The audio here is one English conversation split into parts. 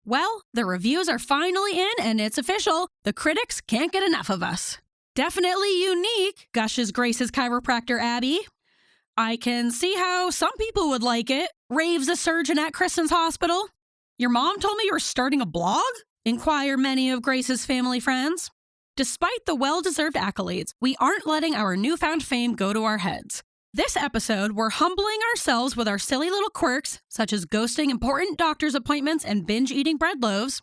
Well, the reviews are finally in and it's official. The critics can't get enough of us. Definitely unique, gushes Grace's chiropractor Abby. I can see how some people would like it, raves a surgeon at Kristin's hospital. Your mom told me you were starting a blog? Inquire many of Grace's family friends. Despite the well-deserved accolades, we aren't letting our newfound fame go to our heads. This episode, we're humbling ourselves with our silly little quirks, such as ghosting important doctor's appointments and binge-eating bread loaves,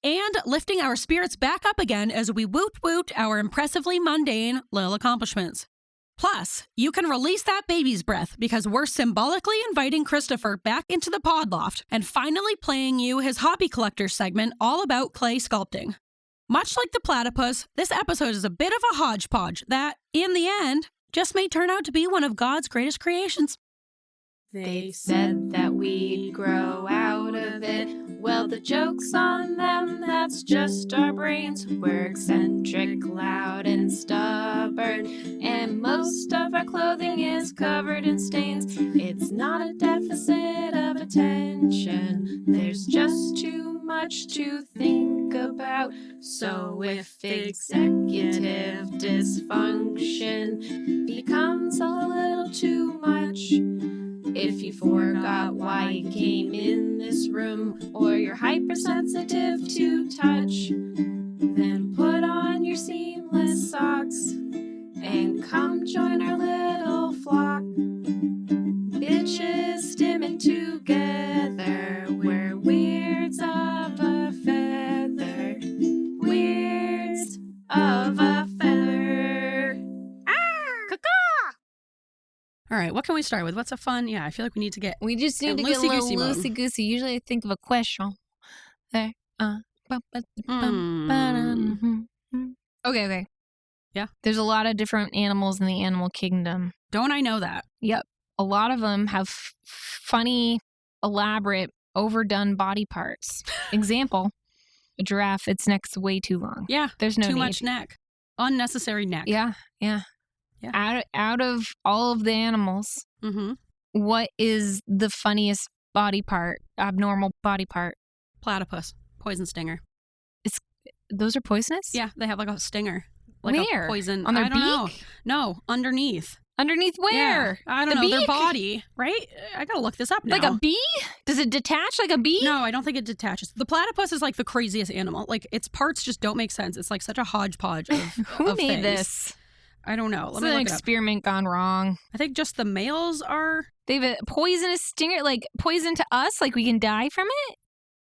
and lifting our spirits back up again as we woot-woot our impressively mundane Lil Accomplishments. Plus, you can release that baby's breath because we're symbolically inviting Christopher back into the Pod Loft and finally playing you his hobby collector segment all about clay sculpting. Much like the platypus, this episode is a bit of a hodgepodge that, in the end, just may turn out to be one of God's greatest creations. They said that we'd grow out of it. Well, the joke's on them, that's just our brains. We're eccentric, loud, and stubborn, and most of our clothing is covered in stains. It's not a deficit of attention, there's just too much to think about. So if executive dysfunction becomes a little too much, if you forgot why you came in this room, or you're hypersensitive to touch, then put on your seamless socks and come join our little flock. Bitches stimming together, we're weirds of a feather, weirds of a feather. All right, what can we start with? What's a fun? Yeah, I feel like we need to get. We just need to get a little loosey-goosey. Usually I think of a question. There. Okay. Yeah. There's a lot of different animals in the animal kingdom. Don't I know that? Yep. A lot of them have funny, elaborate, overdone body parts. Example, a giraffe, its neck's way too long. Yeah. There's no too need. much neck. Unnecessary neck. Yeah. Out of all of the animals, what is the funniest body part, abnormal body part? Platypus. Poison stinger. Those are poisonous? Yeah, they have like a stinger. Like where? A poison. On their I don't beak? know. No, underneath. Underneath where? Yeah, I don't know. Their body, right? I gotta look this up now. Like a bee? Does it detach like a bee? No, I don't think it detaches. The platypus is like the craziest animal. Like its parts just don't make sense. It's like such a hodgepodge of Who of made things. this? I don't know. Let It's me an look it up. experiment gone wrong. I think just the males are. They have a poisonous stinger, like poison to us, like we can die from it?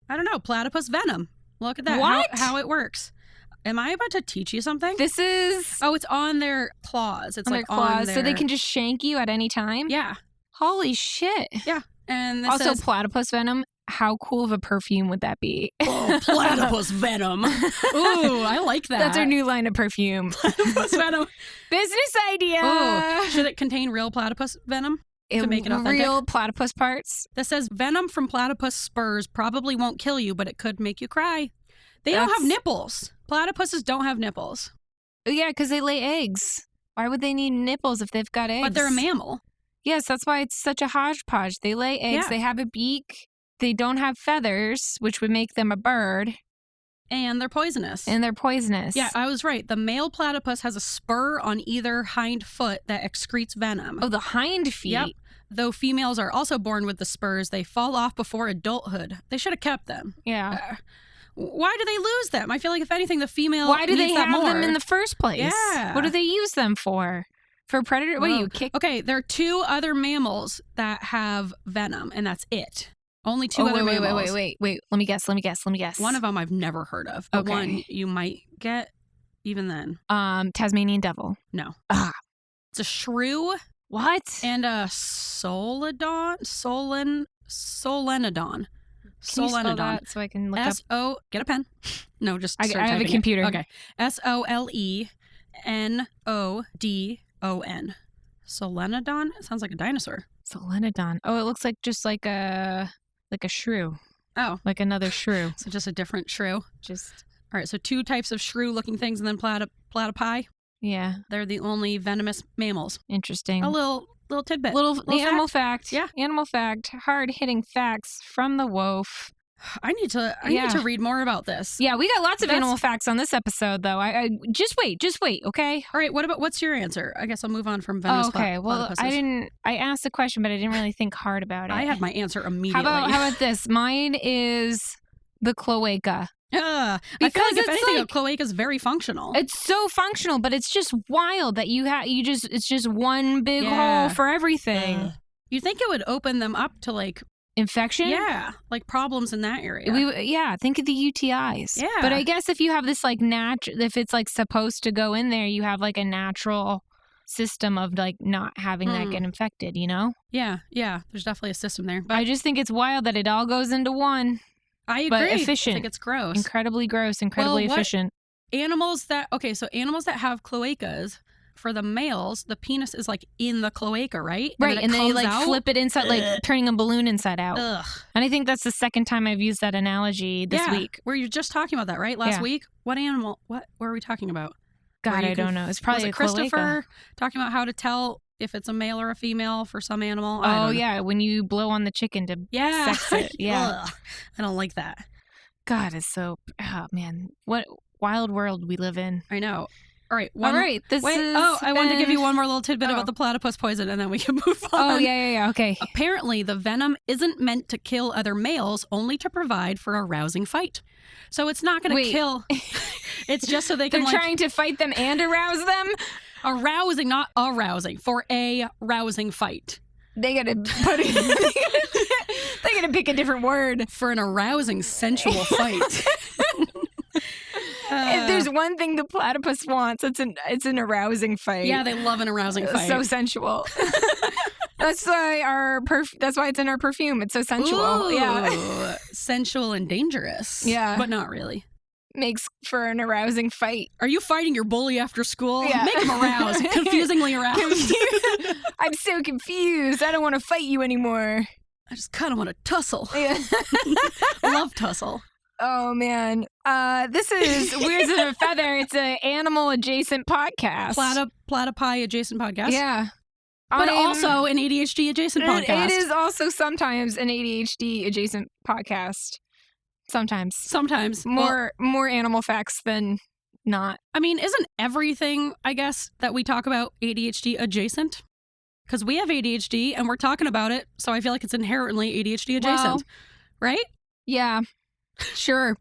I don't know. Platypus venom. Look at that. What? How it works. Am I about to teach you something? This is Oh, it's on their claws. It's on like their claws, on their... so they can just shank you at any time? Yeah. Holy shit. Yeah. And this Also, says... platypus venom, how cool of a perfume would that be? Oh, platypus venom. Ooh, I like that. That's our new line of perfume. Platypus venom. Business idea. Ooh. Should it contain real platypus venom to make it authentic? Real platypus parts? This says venom from platypus spurs probably won't kill you, but it could make you cry. They don't have nipples. Platypuses don't have nipples. Oh, yeah, because they lay eggs. Why would they need nipples if they've got eggs? But they're a mammal. Yes, that's why it's such a hodgepodge. They lay eggs. Yeah. They have a beak. They don't have feathers, which would make them a bird. And they're poisonous. And they're poisonous. Yeah, I was right. The male platypus has a spur on either hind foot that excretes venom. Oh, the hind feet. Yep. Though females are also born with the spurs, they fall off before adulthood. They should have kept them. Yeah. Why do they lose them? I feel like if anything, the female Why do needs they that have more. them in the first place? Yeah. What do they use them for? For predator? What do you kick? Okay, there are two other mammals that have venom, and that's it. Only two other mammals. Wait. Let me guess. One of them I've never heard of, but Okay. one you might get even then. Tasmanian devil. No. Ah. It's a shrew. What? And a solenodon. Solenodon. Can you spell that so I can look up? Get a pen. No, just start I have a typing it. computer. Okay. Solenodon. Solenodon? It sounds like a dinosaur. Solenodon. Oh, it looks like just like a shrew. Oh. Like another shrew. So just a different shrew. Just All right, so two types of shrew-looking things and then platypi. yeah. They're the only venomous mammals. Interesting. A little tidbit. The animal fact. Yeah. Animal fact. Hard-hitting facts from the WOF. I need to read more about this. Yeah, we got lots of animal facts on this episode, though. I just wait, okay? All right, what's your answer? I guess I'll move on from venomous platypuses. I asked the question, but I didn't really think hard about it. I had my answer immediately. How about this? Mine is the cloaca. I feel like if anything, a cloaca is very functional. It's so functional, but it's just wild that it's just one big hole for everything. You'd think it would open them up to like infection? Yeah, like problems in that area. Think of the UTIs. Yeah. But I guess if you have this like if it's like supposed to go in there, you have like a natural system of like not having that get infected, you know? Yeah. There's definitely a system there. But I just think it's wild that it all goes into one. I agree. But efficient. I think it's gross. Incredibly gross, incredibly efficient. Animals that have cloacas, for the males, the penis is like in the cloaca, right? Right, and they like flip it inside, like turning a balloon inside out. Ugh. And I think that's the second time I've used that analogy this week. Were you just talking about that, right? Last week? What animal? What were we talking about? God, I don't know. It's probably a Christopher talking about how to tell if it's a male or a female for some animal. Oh, yeah, when you blow on the chicken to sex it. Yeah. Ugh. I don't like that. God, it's so... Oh, man. What wild world we live in. I know. All right. I wanted to give you one more little tidbit about the platypus poison, and then we can move on. Oh, yeah. Okay. Apparently, the venom isn't meant to kill other males, only to provide for a rousing fight. So it's not going to kill. It's just so they can. They're trying to fight them and arouse them? Arousing, not arousing. For a rousing fight. They got to put it. They got to pick a different word. For an arousing, sensual fight. If there's one thing the platypus wants, it's an arousing fight. Yeah, they love an arousing fight. So sensual. That's why that's why it's in our perfume. It's so sensual. Ooh, yeah. Sensual and dangerous. Yeah. But not really. Makes for an arousing fight. Are you fighting your bully after school? Yeah. Make him aroused. Confusingly aroused. I'm so confused. I don't want to fight you anymore. I just kind of want to tussle. Yeah. I love tussle. Oh, man. This is Weird as a Feather. It's an animal-adjacent podcast. Platypi-adjacent podcast? Yeah. But also an ADHD-adjacent podcast. It is also sometimes an ADHD-adjacent podcast. Sometimes. More animal facts than not. I mean, isn't everything, I guess, that we talk about ADHD-adjacent? Because we have ADHD, and we're talking about it, so I feel like it's inherently ADHD-adjacent. Right? Yeah. Sure.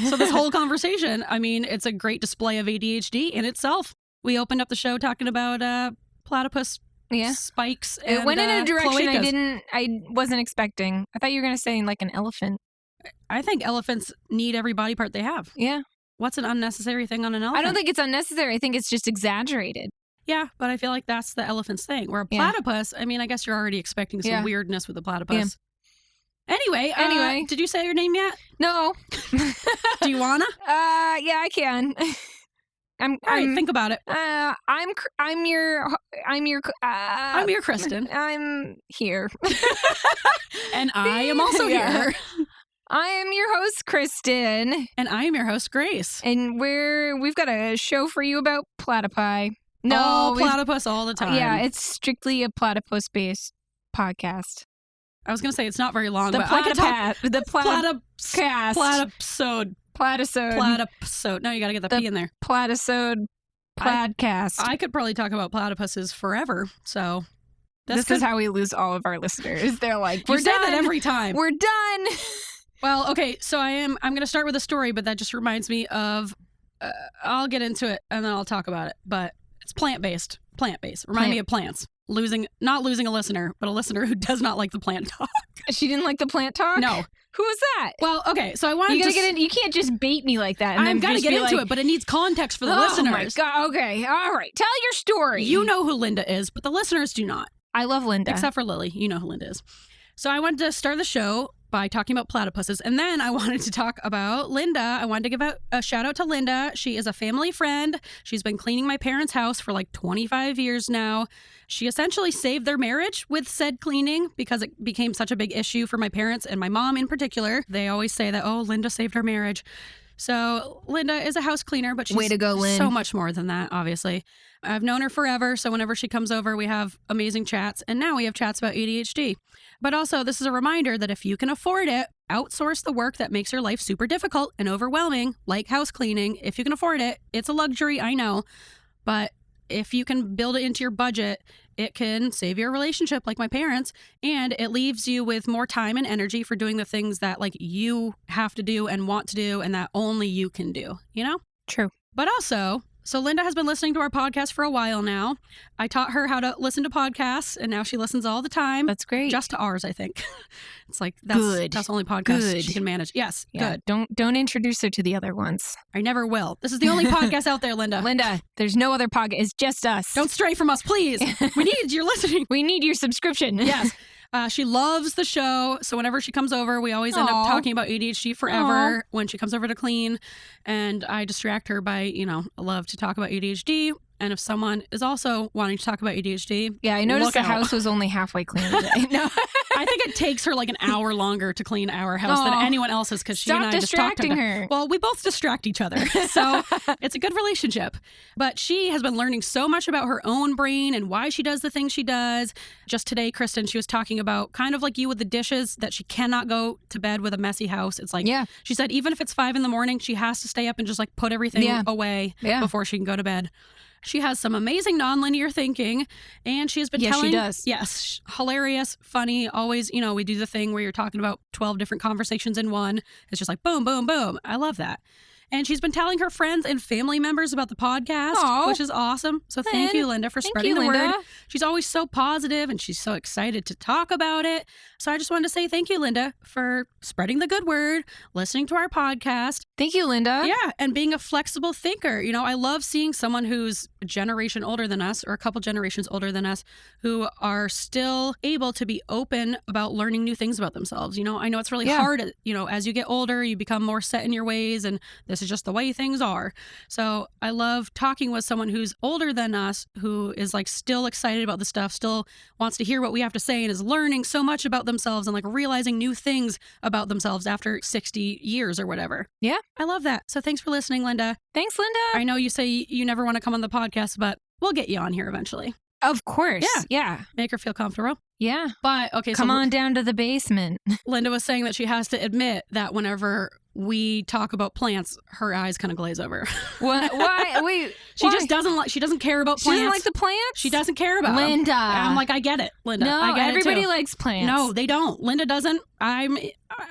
So this whole conversation, I mean, it's a great display of ADHD in itself. We opened up the show talking about platypus spikes and it went in a direction cloacas. I wasn't expecting. I thought you were going to say like an elephant. I think elephants need every body part they have. Yeah. What's an unnecessary thing on an elephant? I don't think it's unnecessary. I think it's just exaggerated. Yeah, but I feel like that's the elephant's thing. Where a platypus, I mean, I guess you're already expecting some weirdness with a platypus. Yeah. Anyway, did you say your name yet? No. Do you wanna? Yeah, I can. All right, think about it. I'm your Kristin. I'm here. And I am also here. I am your host, Kristin. And I am your host, Grace. And we've got a show for you about platypi. No, platypus all the time. Yeah, it's strictly a platypus-based podcast. I was going to say it's not very long, but I could talk... The platypusode. No, you got to get the P in there. Platypusode podcast. I could probably talk about platypuses forever, so... This is how we lose all of our listeners. They're like, we're done. That every time. We're done. Well, okay, so I'm going to start with a story, but that just reminds me of... I'll get into it, and then I'll talk about it, but it's plant-based. Remind me of plants. Not losing a listener, but a listener who does not like the plant talk. She didn't like the plant talk? No. Who was that? Well, okay, so I wanted to get in. You can't just bait me like that. And I've got to get into it, but it needs context for the listeners. Oh my God. Okay. All right. Tell your story. You know who Linda is, but the listeners do not. I love Linda. Except for Lily. You know who Linda is. So I wanted to start the show by talking about platypuses, and then I wanted to talk about Linda. I wanted to give a shout out to Linda. She is a family friend. She's been cleaning my parents' house for like 25 years now. She essentially saved their marriage with said cleaning because it became such a big issue for my parents and my mom in particular. They always say that, oh, Linda saved our marriage. So Linda is a house cleaner, but she's Way to go, Lynn. so much more than that, obviously. I've known her forever, so whenever she comes over, we have amazing chats, and now we have chats about ADHD. But also, this is a reminder that if you can afford it, outsource the work that makes your life super difficult and overwhelming, like house cleaning. If you can afford it, it's a luxury, I know, but if you can build it into your budget, it can save your relationship like my parents, and it leaves you with more time and energy for doing the things that like you have to do and want to do and that only you can do, you know? True. But also, so Linda has been listening to our podcast for a while now. I taught her how to listen to podcasts, and now she listens all the time. That's great. Just to ours, I think. It's like, that's the only podcast she can manage. Yes, yeah, good. Don't introduce her to the other ones. I never will. This is the only podcast out there, Linda. Linda, there's no other podcast. It's just us. Don't stray from us, please. We need your listening. We need your subscription. Yes. She loves the show, so whenever she comes over, we always end up talking about ADHD forever when she comes over to clean, and I distract her by, I love to talk about ADHD, and if someone is also wanting to talk about ADHD, yeah, I noticed the house was only halfway clean today. No. I think it takes her like an hour longer to clean our house than anyone else's because she and I just talked distracting her. Well, we both distract each other, so it's a good relationship. But she has been learning so much about her own brain and why she does the things she does. Just today, Kristin, she was talking about kind of like you with the dishes, that she cannot go to bed with a messy house. It's like, she said, even if it's 5 a.m, she has to stay up and just like put everything away before she can go to bed. She has some amazing nonlinear thinking, and she has been telling... Yes, she does. Yes, hilarious, funny, always, we do the thing where you're talking about 12 different conversations in one. It's just like boom, boom, boom. I love that. And she's been telling her friends and family members about the podcast, which is awesome. So thank you, Linda, for spreading the word. She's always so positive, and she's so excited to talk about it. So I just wanted to say thank you, Linda, for spreading the good word, listening to our podcast. Thank you, Linda. Yeah, and being a flexible thinker. I love seeing someone who's a generation older than us or a couple generations older than us who are still able to be open about learning new things about themselves. I know it's really hard, as you get older, you become more set in your ways, and this is just the way things are. So I love talking with someone who's older than us, who is like still excited about the stuff, still wants to hear what we have to say, and is learning so much about themselves and like realizing new things about themselves after 60 years or whatever. Yeah. I love that. So thanks for listening, Linda. Thanks, Linda. I know you say you never want to come on the podcast, but we'll get you on here eventually. Of course. Yeah. Make her feel comfortable. Yeah. But okay, come on down to the basement. Linda was saying that she has to admit that whenever we talk about plants, her eyes kind of glaze over. What? Why? Wait. She just doesn't like. She doesn't care about plants. She doesn't like the plants. She doesn't care about Linda. them. I'm like, I get it, Linda. No, I get everybody it too. likes plants. No, they don't. Linda doesn't. I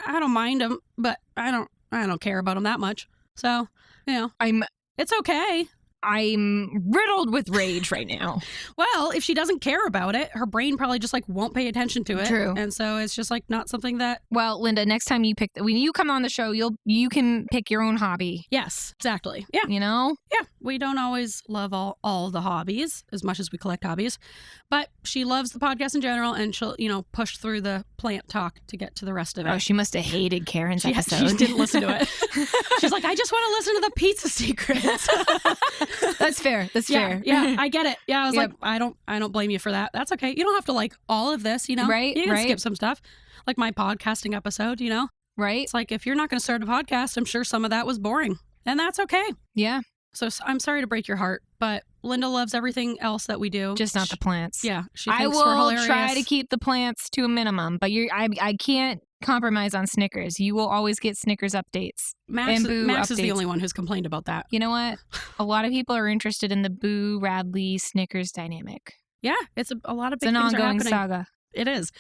don't mind them, but I don't care about them that much. So it's okay. I'm riddled with rage right now. Well, if she doesn't care about it, her brain probably just like won't pay attention to it. True. And so it's just like not something that... Well, Linda, next time when you come on the show, you can pick your own hobby. Yes, exactly. Yeah. Yeah. We don't always love all the hobbies as much as we collect hobbies, but she loves the podcast in general, and she'll, push through the plant talk to get to the rest of it. Oh, she must have hated Karen's episode. She didn't listen to it. She's like, I just want to listen to the pizza secrets. That's fair. That's fair. Yeah, I get it. Yeah, I was like, I don't blame you for that. That's okay. You don't have to like all of this, Right. You can skip some stuff. Like my podcasting episode, Right. It's like, if you're not going to start a podcast, I'm sure some of that was boring. And that's okay. Yeah. So I'm sorry to break your heart, but Linda loves everything else that we do. Just not the plants. Yeah. She thinks I we're will hilarious. try to keep the plants to a minimum, but I can't compromise on Snickers. You will always get Snickers updates. Max updates. is the only one who's complained about that. You know what? A lot of people are interested in the Boo Radley Snickers dynamic. Yeah, it's a lot of big things things are happening. It's an ongoing saga. It is.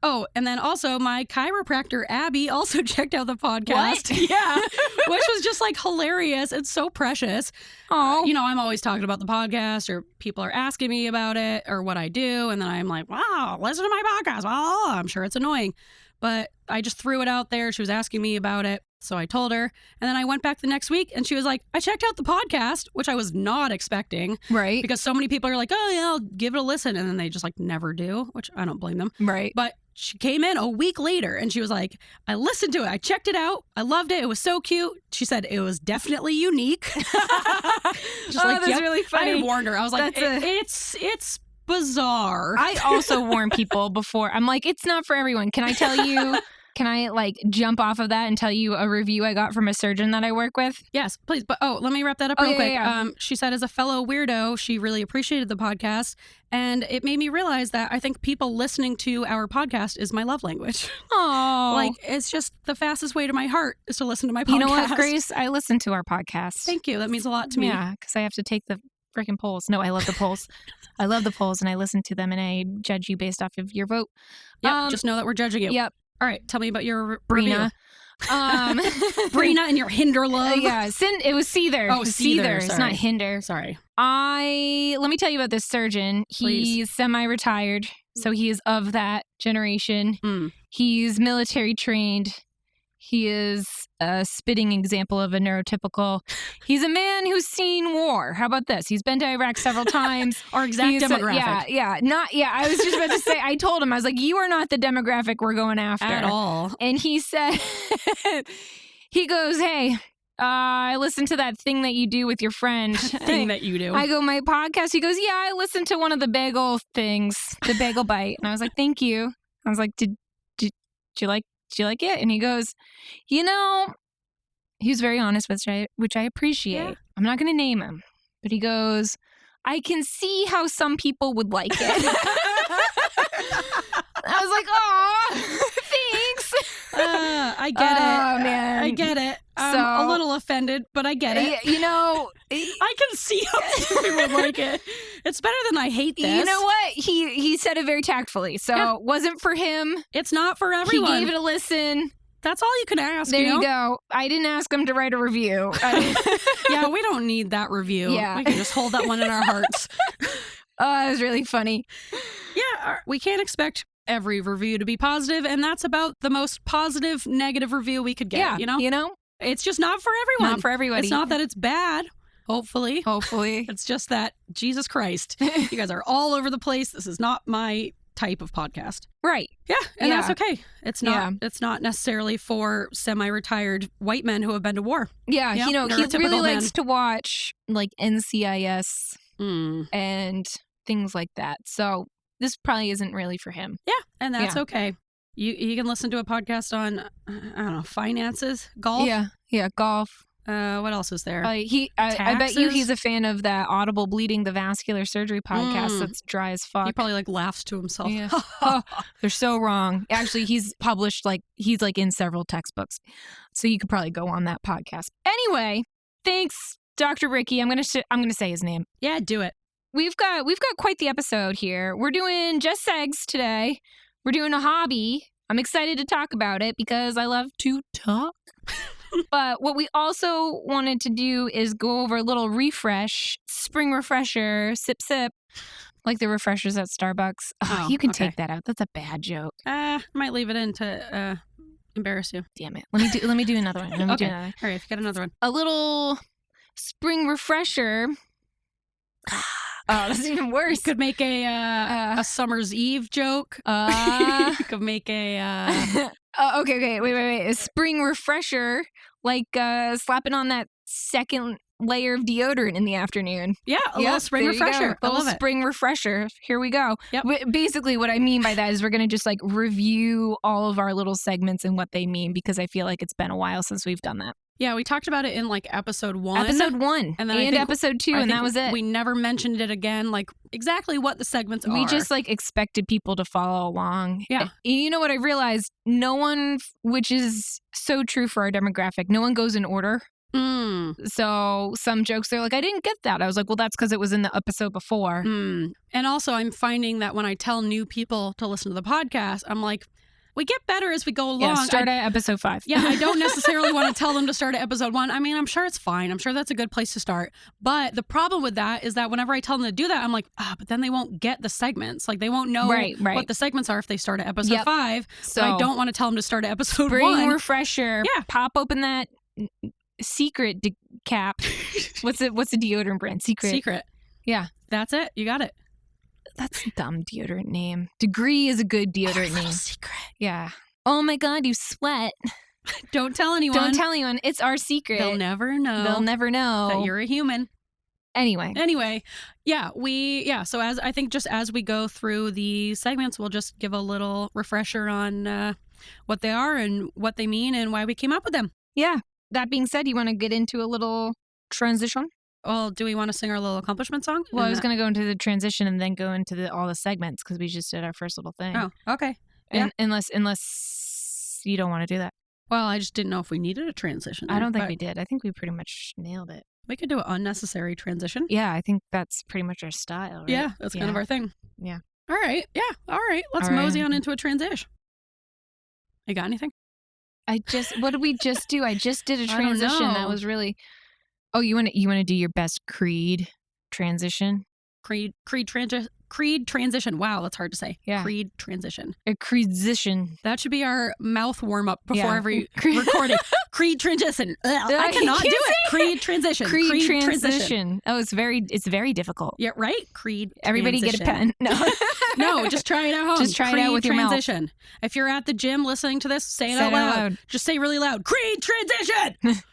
Oh, and then also my chiropractor, Abby, also checked out the podcast. What? Yeah, which was just like hilarious. It's so precious. Oh. I'm always talking about the podcast, or people are asking me about it or what I do. And then I'm like, wow, listen to my podcast. Oh, I'm sure it's annoying. But I just threw it out there. She was asking me about it. So I told her. And then I went back the next week and she was like, I checked out the podcast, which I was not expecting. Right. Because so many people are like, oh, yeah, I'll give it a listen. And then they just like never do, which I don't blame them. Right. But she came in a week later and she was like, I listened to it. I checked it out. I loved it. It was so cute. She said it was definitely unique. That's really funny. I warned her. I was like, it's bizarre. I also warn people before. I'm like, it's not for everyone. Can I tell you? Can I like jump off of that and tell you a review I got from a surgeon that I work with? Yes, please. But let me wrap that up real quick. Yeah. She said, as a fellow weirdo, she really appreciated the podcast, and it made me realize that I think people listening to our podcast is my love language. Oh, Like, it's just the fastest way to my heart is to listen to my podcast. you know what, Grace? I listen to our podcast. Thank you. That means a lot to me. Yeah, because I have to take the freaking polls. No, I love the polls. I love the polls, and I listen to them, and I judge you based off of your vote. Yep, just know that we're judging you. Yep. All right, tell me about your Brina. Brina and your hinder love. Yeah, it was Seether. Oh, Seether. It's Sorry. not hinder. Sorry. Let me tell you about this surgeon. Please. He's semi-retired, so he is of that generation. Mm. He's military trained. He is a spitting example of a neurotypical. He's a man who's seen war. How about this? He's been to Iraq several times. Our exact demographic. I was just about to say, I told him, I was like, you are not the demographic we're going after. At all. And he said, he goes, hey, I listened to that thing that you do with your friend. Thing that you do. I go, my podcast? He goes, yeah, I listened to one of the bagel things, the bagel bite. And I was like, thank you. I was like, did you like it? And he goes, he was very honest, which I appreciate. Yeah. I'm not going to name him, but he goes, I can see how some people would like it. I was like, oh, thanks. I get it. Oh, man. I get it. I'm a little offended, but I get it. I can see how some people would like it. It's better than I hate this. You know what? He said it very tactfully. So it wasn't for him. It's not for everyone. He gave it a listen. That's all you can ask. There you go. I didn't ask him to write a review. Yeah, we don't need that review. Yeah. We can just hold that one in our hearts. Oh, it was really funny. Yeah, we can't expect every review to be positive, and that's about the most positive negative review we could get. Yeah, you know? It's just not for everyone. Not for everybody. It's not that it's bad. Hopefully. It's just that, Jesus Christ, you guys are all over the place. This is not my type of podcast. Right. Yeah, and Yeah. that's okay. It's not necessarily for semi-retired white men who have been to war. Yeah, Yep, he neurotypical really man. likes to watch like NCIS Mm. and things like that. So this probably isn't really for him. Yeah, and that's Yeah. okay. You can listen to a podcast on, I don't know, finances, golf. Yeah, golf. What else is there? I bet you Taxes? he's a fan of that Audible Bleeding the Vascular Surgery podcast. Mm. That's dry as fuck. He probably like laughs to himself. Yeah. Oh, they're so wrong. Actually, he's published he's in several textbooks, so you could probably go on that podcast. Anyway, thanks, Dr. Ricky. I'm gonna say his name. Yeah, do it. We've got quite the episode here. We're doing just segs today. We're doing a hobby. I'm excited to talk about it because I love to talk. But what we also wanted to do is go over a little refresh, spring refresher, sip, like the refreshers at Starbucks. Oh, you can take that out. That's a bad joke. Might leave it in to embarrass you. Damn it. Let me do another one. Okay. All right, if you got another one. A little spring refresher. Oh, that's even worse. You could make a summer's eve joke. You could make a okay. Wait. A spring refresher, like slapping on that second layer of deodorant in the afternoon. Yeah, a little spring there you refresher. go. I A love little it. spring refresher. Here we go. Yep. Basically, what I mean by that is we're going to just review all of our little segments and what they mean, because I feel like it's been a while since we've done that. Yeah, we talked about it in episode 1. Episode 1 and then episode 2, and that was it. We never mentioned it again, exactly what the segments are. We just expected people to follow along. Yeah. You know what I realized? No one, which is so true for our demographic, no one goes in order. So some jokes, they're like, I didn't get that. I was like, well, that's because it was in the episode before. And also I'm finding that when I tell new people to listen to the podcast, I'm like, we get better as we go along. Yeah, start at episode 5. Yeah, I don't necessarily want to tell them to start at episode 1. I mean, I'm sure it's fine. I'm sure that's a good place to start. But the problem with that is that whenever I tell them to do that, I'm like, but then they won't get the segments. They won't know what the segments are if they start at episode 5. So I don't want to tell them to start at episode 1. Spring refresher. Yeah. Pop open that secret cap. What's the deodorant brand? Secret. Yeah. That's it. You got it. That's a dumb deodorant name. Degree is a good deodorant name. Secret. Yeah. Oh my God, you sweat. Don't tell anyone. Don't tell anyone. It's our secret. They'll never know. They'll never know that you're a human. Anyway, so as we go through the segments, we'll just give a little refresher on what they are and what they mean and why we came up with them. Yeah. That being said, you want to get into a little transition? Well, do we want to sing our Lil Accomplishment song? Well, I was going to go into the transition and then go into all the segments because we just did our first little thing. Oh, okay. And unless you don't want to do that. Well, I just didn't know if we needed a transition. I don't think we did. I think we pretty much nailed it. We could do an unnecessary transition. Yeah, I think that's pretty much our style, right? Yeah, that's kind of our thing. Yeah. All right. Yeah. All right. Let's mosey on into a transition. You got anything? What did we just do? I just did a transition that was really. Oh, you want to do your best Creed transition? Creed transition. Wow, that's hard to say. Yeah. Creed transition. A Creedsition. That should be our mouth warm up before every recording. Creed transition. I cannot do it. Creed transition. Creed transition. Oh, it's very difficult. Yeah, right? Creed Everybody transition. get a pen. No. No, just try it at home. Just try Creed it out with your mouth. transition. If you're at the gym listening to this, say it out loud. Just say really loud. Creed transition.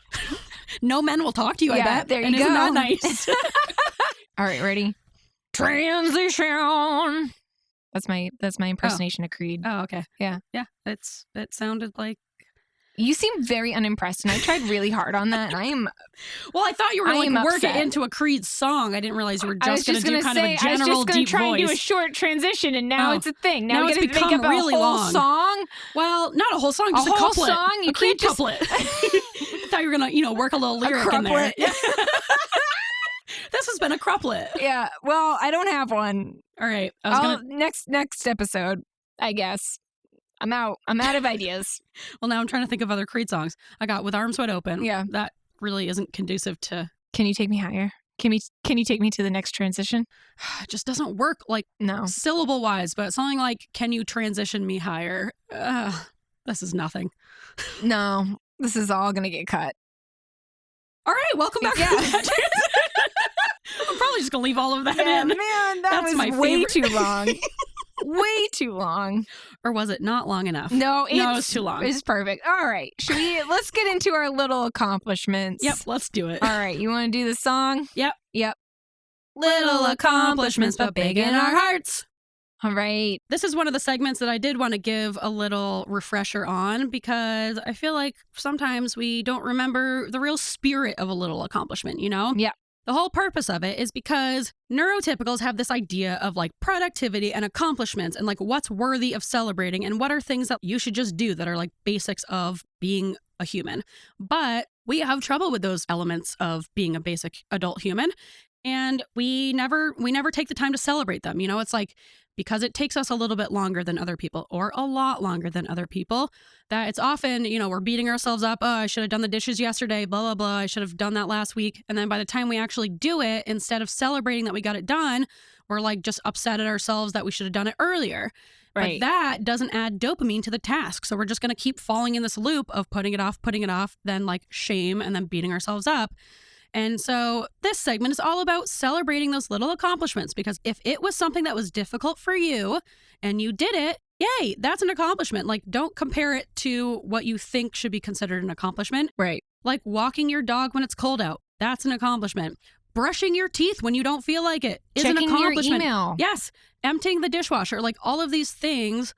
No men will talk to you, I bet. There you and go. Isn't that nice? All right, ready? Transition. That's my impersonation of Creed. Oh, okay. Yeah. Yeah. It sounded like. You seem very unimpressed, and I tried really hard on that. And I am. Well, I thought you were going to work upset. it into a Creed song. I didn't realize you were just going to do kind of a general deep voice. I was just going to try and do a short transition, and now it's a thing. Now we it's got to make become up really a whole long. song. Well, not a whole song, just a whole couplet. Song. You a Creed can't couplet. I thought you were going to, work a little lyric in there. Yeah. This has been a couplet. Yeah. Well, I don't have one. All right. Next episode, I guess. I'm out of ideas. Well, now I'm trying to think of other Creed songs. I got With Arms Wide Open. Yeah. That really isn't conducive to. Can you take me higher? Can you take me to the next transition? It just doesn't work syllable wise, but something like, can you transition me higher? This is nothing. No, this is all going to get cut. All right. Welcome back. Yeah. I'm probably just going to leave all of that in. Man, that's was way too long. Way too long. Or was it not long enough? No, it was too long. It's perfect. All right. Let's get into our little accomplishments. Yep, let's do it. All right. You want to do the song? Yep. Little accomplishments, but big in our hearts. All right. This is one of the segments that I did want to give a little refresher on because I feel like sometimes we don't remember the real spirit of a little accomplishment, Yeah. The whole purpose of it is because neurotypicals have this idea of like productivity and accomplishments and like what's worthy of celebrating and what are things that you should just do that are like basics of being a human. But we have trouble with those elements of being a basic adult human. And we never take the time to celebrate them. It's like because it takes us a little bit longer than other people or a lot longer than other people, that it's often, we're beating ourselves up. Oh, I should have done the dishes yesterday, blah, blah, blah. I should have done that last week. And then by the time we actually do it, instead of celebrating that we got it done, we're like just upset at ourselves that we should have done it earlier. Right. But that doesn't add dopamine to the task. So we're just going to keep falling in this loop of putting it off, then like shame and then beating ourselves up. And so this segment is all about celebrating those little accomplishments because if it was something that was difficult for you and you did it, yay, that's an accomplishment. Like, don't compare it to what you think should be considered an accomplishment. Right. Like walking your dog when it's cold out. That's an accomplishment. Brushing your teeth when you don't feel like it is an accomplishment. Checking your email. Yes. Emptying the dishwasher. Like all of these things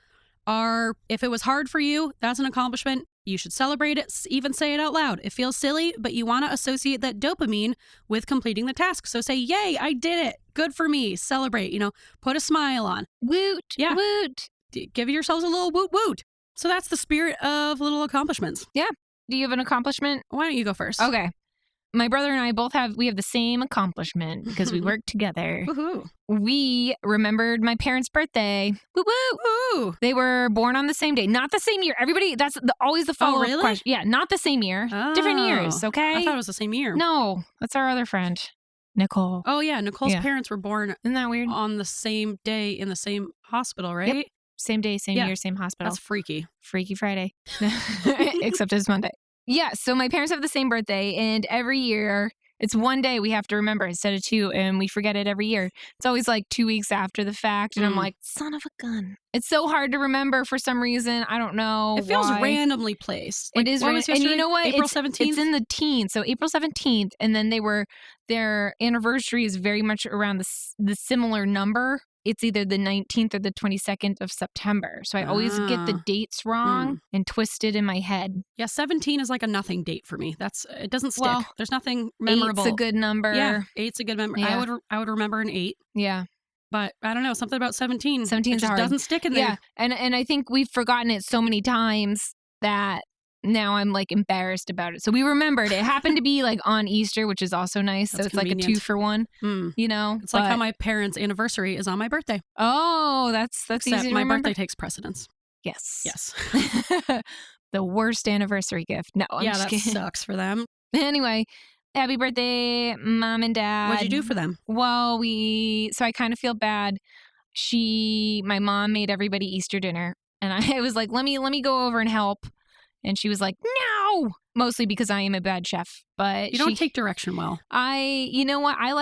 are, if it was hard for you, that's an accomplishment. You should celebrate it, even say it out loud. It feels silly, but you want to associate that dopamine with completing the task. So say, yay, I did it. Good for me. Celebrate, put a smile on. Woot. Yeah. Woot. Give yourselves a little woot woot. So that's the spirit of little accomplishments. Yeah. Do you have an accomplishment? Why don't you go first? Okay. My brother and I we have the same accomplishment because we work together. Woohoo. We remembered my parents' birthday. Woo woo. Woo. They were born on the same day. Not the same year. Everybody, that's always the follow-up really? question. Yeah, not the same year. Oh. Different years, okay? I thought it was the same year. No, that's our other friend, Nicole. Oh, yeah. Nicole's parents were born Isn't that weird? on the same day in the same hospital, right? Yep. Same day, same year, same hospital. That's freaky. Freaky Friday. Except it's Monday. Yeah, so my parents have the same birthday, and every year, it's one day we have to remember instead of two, and we forget it every year. It's always like 2 weeks after the fact, and I'm like, son of a gun. It's so hard to remember for some reason. I don't know. It feels why. Randomly placed. It is random. And you know what? April 17th? It's in the teens. So April 17th, and then their anniversary is very much around the similar number. it's either the 19th or the 22nd of September. So I always get the dates wrong and twisted in my head. Yeah, 17 is like a nothing date for me. It doesn't stick. Well, There's nothing memorable. 8's a good number. Yeah, 8's a good number. Yeah. I would remember an 8. Yeah. But I don't know, something about 17. 17's it just hard. doesn't stick in there. Yeah, and I think we've forgotten it so many times that now I'm like embarrassed about it. So we remembered it happened to be like on Easter, which is also nice. That's so it's convenient. Like a 2-for-1, you know? It's like how my parents' anniversary is on my birthday. Oh, that's Except easy to my remember. birthday takes precedence. Yes. Yes. The worst anniversary gift. No, I'm just that kidding. sucks for them. Anyway, happy birthday, Mom and Dad. What'd you do for them? Well, so I kind of feel bad. My mom made everybody Easter dinner, and I was like, let me go over and help. And she was like, no, mostly because I am a bad chef. But you don't take direction well. You know what? I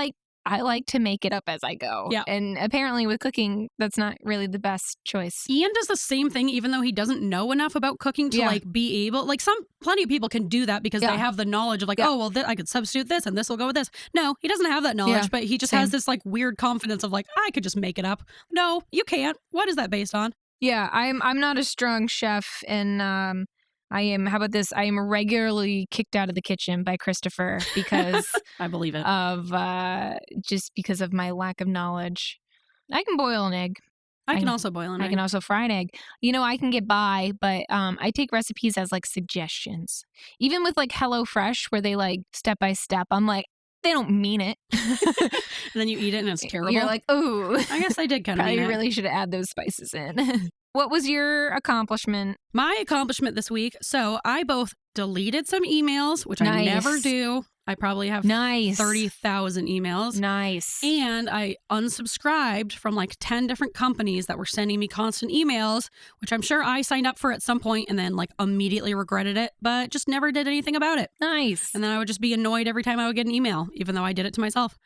like to make it up as I go. Yeah. And apparently with cooking, that's not really the best choice. Ian does the same thing, even though he doesn't know enough about cooking to like be able, like plenty of people can do that because they have the knowledge of like, oh, well, I could substitute this and this will go with this. No, he doesn't have that knowledge, but he just has this like weird confidence of like, I could just make it up. No, you can't. What is that based on? Yeah, I'm not a strong chef, and how about this? I am regularly kicked out of the kitchen by Christopher because I believe it. Just because of my lack of knowledge. I can boil an egg. I can also boil an egg. I can also fry an egg. You know, I can get by, but I take recipes as like suggestions. Even with like HelloFresh, where they like step by step, I'm like, they don't mean it. And then you eat it and it's terrible. You're like, ooh. I guess I did kind of mean it. I really should add those spices in. What was your accomplishment? My accomplishment this week. So I both deleted some emails, which I never do. I probably have 30,000 emails. Nice. And I unsubscribed from like 10 different companies that were sending me constant emails, which I'm sure I signed up for at some point and then like immediately regretted it, but just never did anything about it. Nice. And then I would just be annoyed every time I would get an email, even though I did it to myself.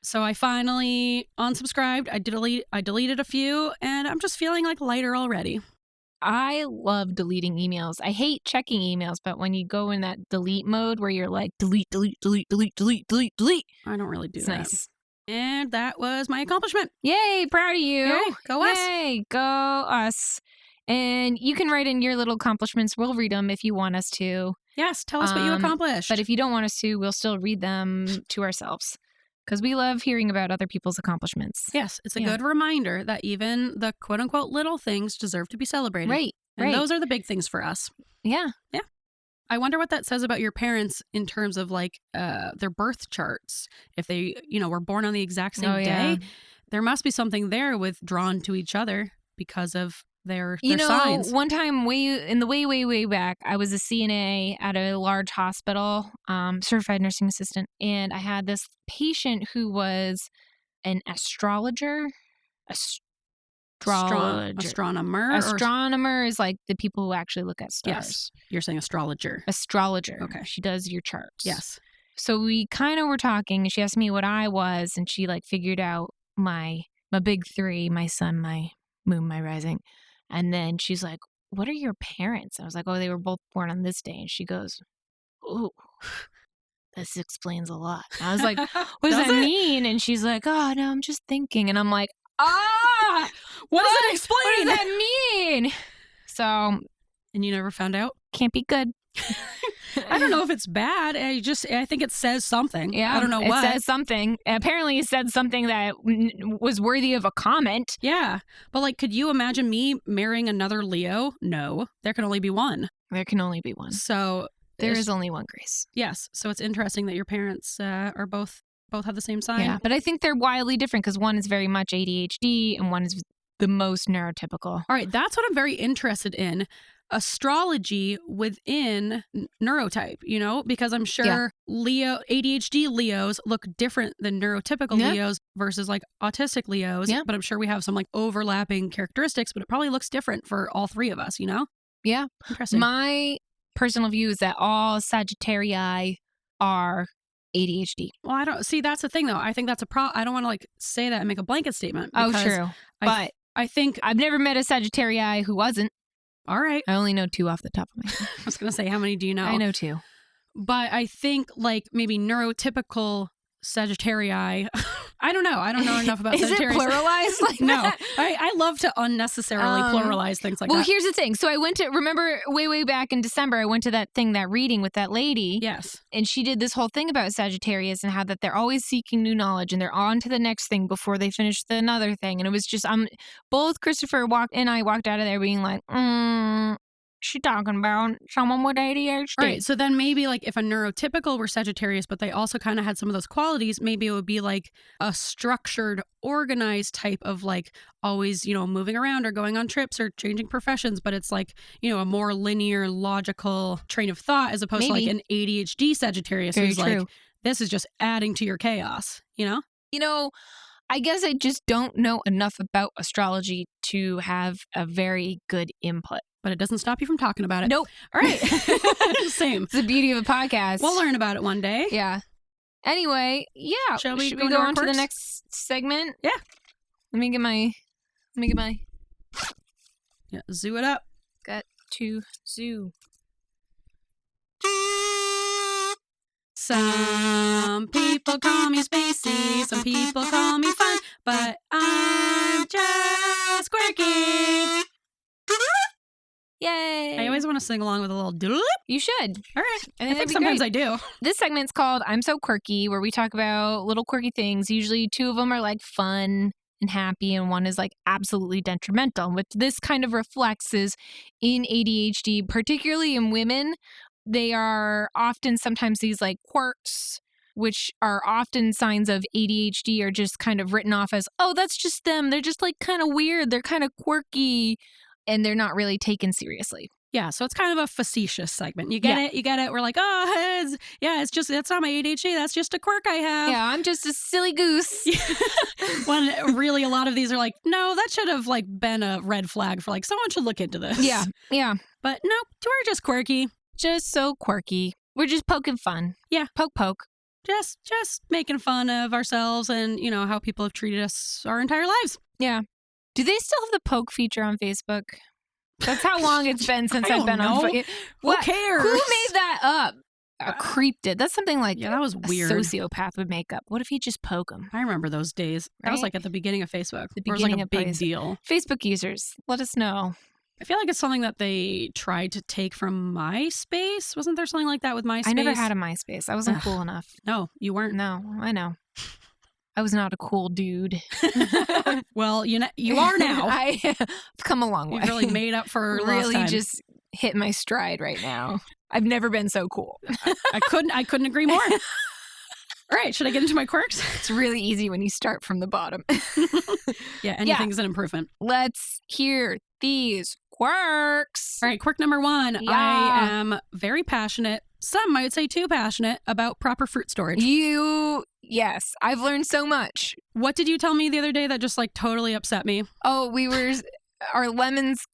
So I finally unsubscribed. I deleted a few, and I'm just feeling like lighter already. I love deleting emails. I hate checking emails, but when you go in that delete mode where you're like, delete. I don't really do that. Nice. And that was my accomplishment. Yay, proud of you. Yay, go us. Yay, go us. And you can write in your little accomplishments. We'll read them if you want us to. Yes, tell us what you accomplished. But if you don't want us to, we'll still read them to ourselves. Because we love hearing about other people's accomplishments. Yes, it's a good reminder that even the quote-unquote little things deserve to be celebrated. Right, and those are the big things for us. Yeah. Yeah. I wonder what that says about your parents in terms of like their birth charts. If they, were born on the exact same day, there must be something there with drawn to each other because of their signs. One time way back, I was a CNA at a large hospital, certified nursing assistant, and I had this patient who was an astrologer. Astronomer? Astronomer is like the people who actually look at stars. Yes. You're saying astrologer. Astrologer. Okay. She does your charts. Yes. So we kind of were talking, and she asked me what I was, and she like figured out my big three, my sun, my moon, my rising. And then she's like, what are your parents? I was like, oh, they were both born on this day. And she goes, oh, this explains a lot. And I was like, what does that mean? And she's like, oh, no, I'm just thinking. And I'm like, what does it explain? What does that mean? So. And you never found out? Can't be good. I don't know if it's bad. I think it says something. Yeah, I don't know what. It says something. Apparently it said something that was worthy of a comment. Yeah. But like, could you imagine me marrying another Leo? No. There can only be one. There can only be one. So there is only one Grace. Yes. So it's interesting that your parents are both have the same sign. Yeah. But I think they're wildly different because one is very much ADHD and one is the most neurotypical. All right. That's what I'm very interested in. Astrology within neurotype, because I'm sure ADHD Leos look different than neurotypical Leos versus like autistic Leos. Yeah. But I'm sure we have some like overlapping characteristics, but it probably looks different for all three of us, Yeah. Interesting. My personal view is that all Sagittarii are ADHD. Well, I don't see. That's the thing, though. I think that's I don't want to like say that and make a blanket statement. Oh, true. But I think I've never met a Sagittarii who wasn't. All right. I only know 2 off the top of my head. I was going to say, how many do you know? I know 2. But I think like maybe neurotypical Sagittarii. I don't know. I don't know enough about Is Sagittarius. it pluralized like No. that? I love to unnecessarily pluralize things like well, that. here's the thing. So I went to, remember way back in December, I went to that reading with that lady. Yes. And she did this whole thing about Sagittarius and how that they're always seeking new knowledge and they're on to the next thing before they finish another thing. And it was just, both Christopher and I walked out of there being like, she talking about someone with ADHD. Right. So then maybe like if a neurotypical were Sagittarius, but they also kind of had some of those qualities, maybe it would be like a structured, organized type of like always, moving around or going on trips or changing professions. But it's like, a more linear, logical train of thought as opposed to like an ADHD Sagittarius who's like, this is just adding to your chaos, I guess I just don't know enough about astrology to have a very good input. But it doesn't stop you from talking about it. Nope. All right. Same. It's the beauty of a podcast. We'll learn about it one day. Yeah. Anyway, yeah. Should we go on to the Quirks? next segment? Yeah. Let me get my Yeah, zoo it up. got to zoo. Some people call me spacey, some people call me fun, but I'm just quirky. Yay. I always want to sing along with a little doodle. You should. All right. I think that'd be sometimes great. I do. This segment's called I'm So Quirky, where we talk about little quirky things. Usually 2 of them are like fun and happy, and 1 is like absolutely detrimental. And what this kind of reflects is in ADHD, particularly in women, they are often sometimes these like quirks, which are often signs of ADHD, are just kind of written off as, oh, that's just them. They're just like kind of weird. They're kind of quirky. And they're not really taken seriously. Yeah, so it's kind of a facetious segment. You get it? You get it? We're like, oh, that's not my ADHD. That's just a quirk I have. Yeah, I'm just a silly goose. When really a lot of these are like, no, that should have like been a red flag for like, someone should look into this. Yeah. But no, we're just quirky. Just so quirky. We're just poking fun. Yeah. Poke. Just making fun of ourselves and, how people have treated us our entire lives. Yeah. Do they still have the poke feature on Facebook? That's how long it's been since I've been on Facebook. Who cares? Who made that up? A creep did. That's something like that was weird. A sociopath would make up. What if you just poke them? I remember those days. That was like at the beginning of Facebook. The beginning, it was like a big deal. Facebook users, let us know. I feel like it's something that they tried to take from MySpace. Wasn't there something like that with MySpace? I never had a MySpace. I wasn't cool enough. No, you weren't. No, I know. I was not a cool dude. Well, you are now. I've come a long way. You've really made up for really lost time. Just hit my stride right now. I've never been so cool. I couldn't agree more. All right, should I get into my quirks? It's really easy when you start from the bottom. Yeah, anything's an improvement. Let's hear these quirks. All right, quirk number 1. Yeah. I am very passionate. Some might say too passionate about proper fruit storage. Yes, I've learned so much. What did you tell me the other day that just like totally upset me? Oh, our lemons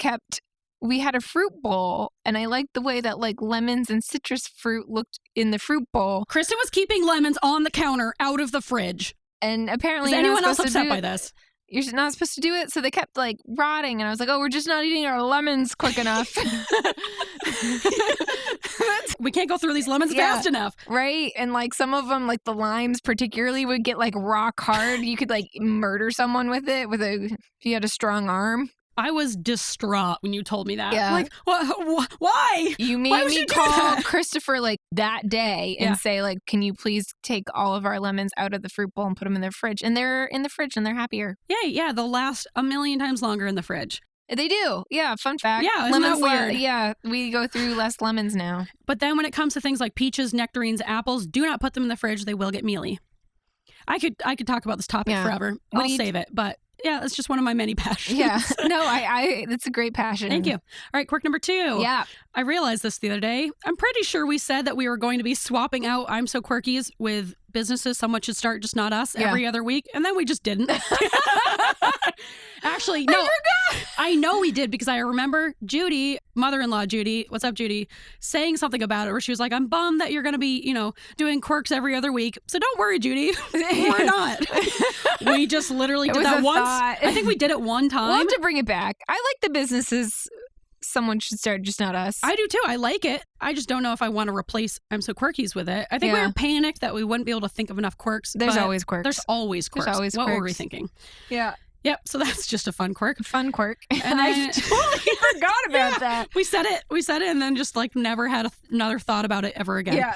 we had a fruit bowl, and I liked the way that like lemons and citrus fruit looked in the fruit bowl. Kristin was keeping lemons on the counter out of the fridge. And apparently, is anyone else upset by this? You're not supposed to do it, so they kept like rotting, and I was like, "Oh, we're just not eating our lemons quick enough. We can't go through these lemons fast enough, right?" And like some of them, like the limes particularly, would get like rock hard. You could like murder someone with it if you had a strong arm. I was distraught when you told me that. Yeah. Like, why? You made me call Christopher like that day and say like, can you please take all of our lemons out of the fruit bowl and put them in their fridge? And they're in the fridge and they're happier. Yeah, they'll last a million times longer in the fridge. They do. Yeah, fun fact. Yeah, isn't that weird? Yeah, we go through less lemons now. But then when it comes to things like peaches, nectarines, apples, do not put them in the fridge. They will get mealy. I could talk about this topic forever. I'll save it, but yeah, it's just one of my many passions. Yeah. No, it's a great passion. Thank you. All right, quirk number 2. Yeah. I realized this the other day. I'm pretty sure we said that we were going to be swapping out I'm So Quirkies with businesses someone should start, just not us, every other week. And then we just didn't. Actually, no. I know we did because I remember Judy, mother-in-law Judy, what's up, Judy, saying something about it where she was like, I'm bummed that you're going to be, doing quirks every other week. So don't worry, Judy. We're not. We just literally did that once. Thought. I think we did it one time. We'll have to bring it back. I like the businesses someone should start, just not us. I do too. I like it. I just don't know if I want to replace I'm So Quirkies with it. I think we were panicked that we wouldn't be able to think of enough quirks. There's always quirks. There's always quirks. There's always what quirks. were we thinking? Yeah. Yep. So that's just a fun quirk. Fun quirk. And I totally forgot about that. We said it, and then just like never had another thought about it ever again. Yeah.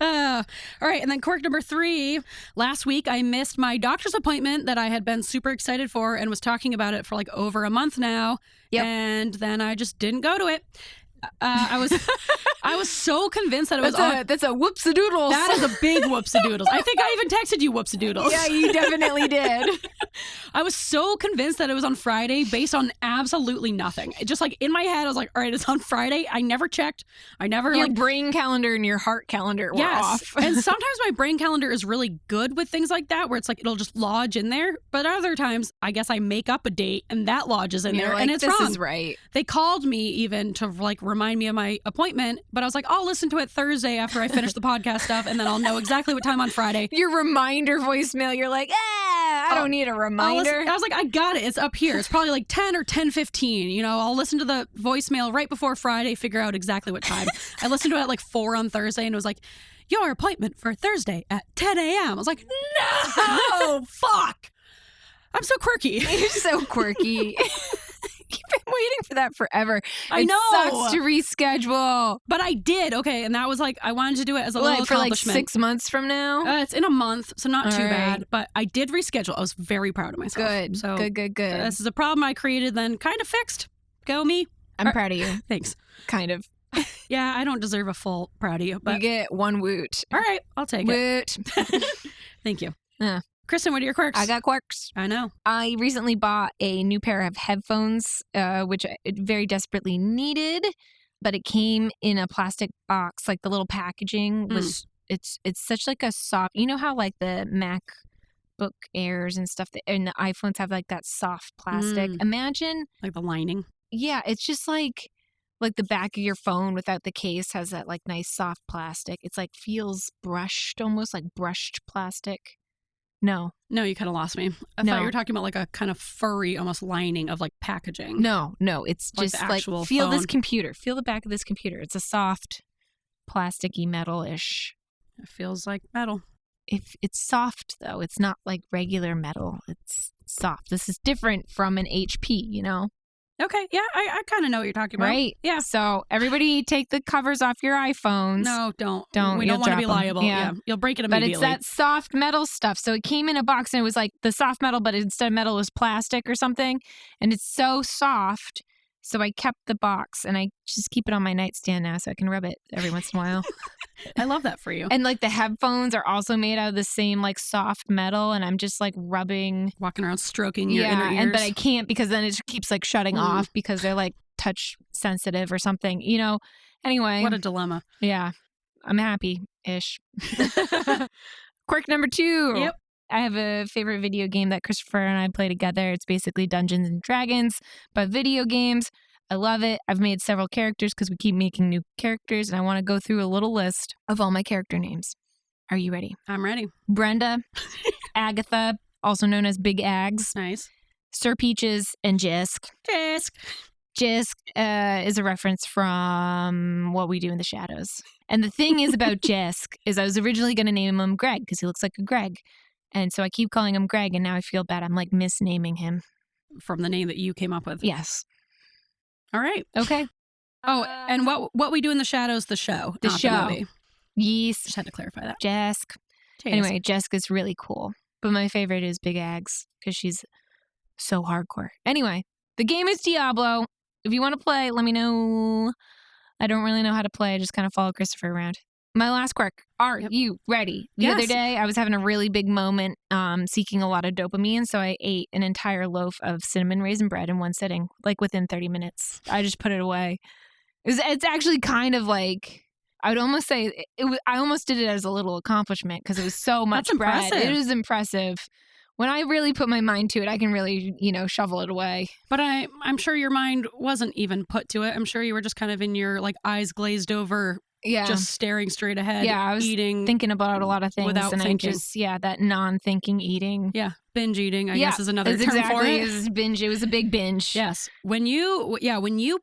All right. And then quirk number 3. Last week, I missed my doctor's appointment that I had been super excited for and was talking about it for like over a month now. Yep. And then I just didn't go to it. I was so convinced that it was that's a whoops-a-doodles. That is a big whoops-a-doodles. I think I even texted you whoops-a-doodles. Yeah, you definitely did. I was so convinced that it was on Friday based on absolutely nothing. It just like in my head, I was like, all right, it's on Friday. I never checked. I never Your brain calendar and your heart calendar were off. And sometimes my brain calendar is really good with things like that, where it's like it'll just lodge in there. But other times, I guess I make up a date and that lodges in there, like, and it's this wrong. is right. They called me even to like remind me of my appointment, but I was like, I'll listen to it Thursday after I finish the podcast stuff, and then I'll know exactly what time on Friday. Your reminder voicemail, you're like, I don't need a reminder. I was like, I got it. It's up here. It's probably like 10 or 10:15. You know, I'll listen to the voicemail right before Friday, figure out exactly what time. I listened to it at like 4 on Thursday, and it was like, your appointment for Thursday at 10 a.m. I was like, no, fuck. I'm so quirky. You're so quirky. You've been waiting for that forever. I know. It sucks to reschedule. But I did. Okay. And that was like, I wanted to do it as a little for like accomplishment. 6 months from now? It's in a month, so not too All right. bad. But I did reschedule. I was very proud of myself. Good. So Good. This is a problem I created, then kind of fixed. Go me. I'm proud of you. Thanks. Kind of. Yeah, I don't deserve a full proud of you. But You get one woot. all right, I'll take it. Woot. Thank you. Yeah. Kristin, what are your quirks? I got quirks. I know. I recently bought a new pair of headphones, which I very desperately needed, but it came in a plastic box. Like the little packaging was, it's such like a soft, you know how like the MacBook Airs and stuff and the iPhones have like that soft plastic. Imagine. Like the lining. Yeah, it's just like the back of your phone without the case has that like nice soft plastic. It's like feels brushed, almost like brushed plastic. No, you kind of lost me. I thought you were talking about like a kind of furry, almost lining of like packaging. No, it's Like just the like actual feel this phone. computer. Feel the back of this computer. It's a soft, plasticky metal-ish. It feels like metal. If it's soft though, it's not like regular metal. It's soft. This is different from an HP, you know? Okay, yeah, I kind of know what you're talking about. Right? Yeah. So everybody take the covers off your iPhones. No, don't. We You'll don't want to be drop 'em. liable. Yeah. Yeah. You'll break it But immediately. it's that soft metal stuff. So it came in a box and it was like the soft metal, but instead of metal, it was plastic or something. And it's so soft. So I kept the box and I just keep it on my nightstand now so I can rub it every once in a while. I love that for you. And like the headphones are also made out of the same like soft metal. And I'm just like rubbing. Walking around stroking your inner ears. But I can't because then it just keeps like shutting off because they're like touch sensitive or something, you know? Anyway. What a dilemma. Yeah. I'm happy-ish. Quirk number 2. Yep. I have a favorite video game that Christopher and I play together. It's basically Dungeons and Dragons, but video games. I love it. I've made several characters because we keep making new characters, and I want to go through a little list of all my character names. Are you ready? I'm ready. Brenda, Agatha, also known as Big Ags, Nice. Sir Peaches, and Jisk. Jisk. Jisk is a reference from What We Do in the Shadows. And the thing is about Jisk is I was originally going to name him Greg because he looks like a Greg. And so I keep calling him Greg, and now I feel bad. I'm like misnaming him. From the name that you came up with. Yes. All right. Okay. Oh, and what we do in the shadows, the show. The not show. The movie. Yes. Just had to clarify that. Jisk. Anyway, Jisk is really cool. But my favorite is Big Ags because she's so hardcore. Anyway, the game is Diablo. If you want to play, let me know. I don't really know how to play. I just kind of follow Christopher around. My last quirk. Are you ready? The other day, I was having a really big moment seeking a lot of dopamine, so I ate an entire loaf of cinnamon raisin bread in one sitting, like within 30 minutes. I just put it away. It's actually kind of like, I would almost say, I almost did it as a little accomplishment because it was so much That's bread. impressive. It is impressive. When I really put my mind to it, I can really, shovel it away. But I'm sure your mind wasn't even put to it. I'm sure you were just kind of in your like eyes glazed over, just staring straight ahead. Yeah, I was eating, thinking about a lot of things. without and thinking. I just, that non-thinking eating. Yeah. binge eating, I guess, is another term for it. It was binge. It was a big binge. Yes. When you